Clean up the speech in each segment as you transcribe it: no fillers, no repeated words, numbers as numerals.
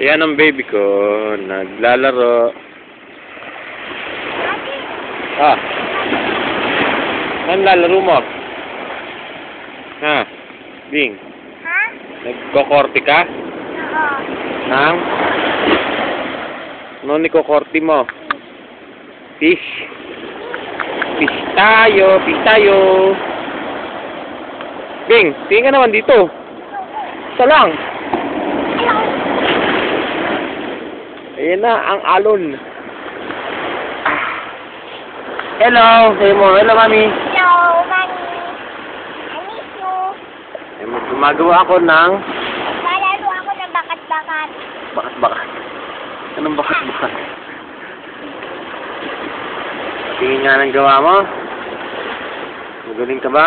Yan ang baby ko, naglalaro. Ah. Saan lalaro mo? Ha? Bing? Ha? Nagkokorte ka? Oo. Nang? Ano nikokorte mo? Fish? Fish tayo, fish tayo. Bing, tingin ka naman dito. Isa lang. Ayan na, ang alon. Hello, say mo. Hello, mami. Hello, Mami. I miss you. Gumagawa ako ng Malaro ako ng bakat-bakat. bakat-bakat. Anong bakat-bakat? Tingin nga ng gawa mo. Magaling ka ba?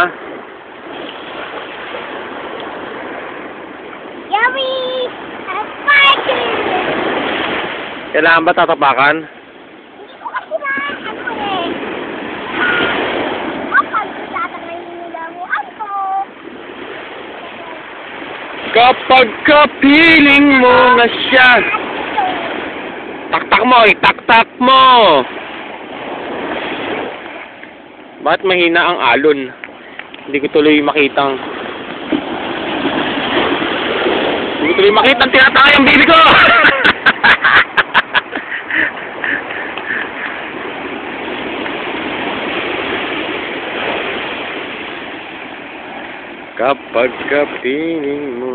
Yummy! A party! Kailangan ba tatapakan? Hindi ko kasi na, ano eh. Kapag tatangay nila mo ako. Kapag kapiling mo na siya. Taktak mo, itaktak mo. Bakit mahina ang alon? Hindi ko tuloy makitang. Hindi ko tuloy makitang tinatangay ang baby ko. Kapag kapiling mo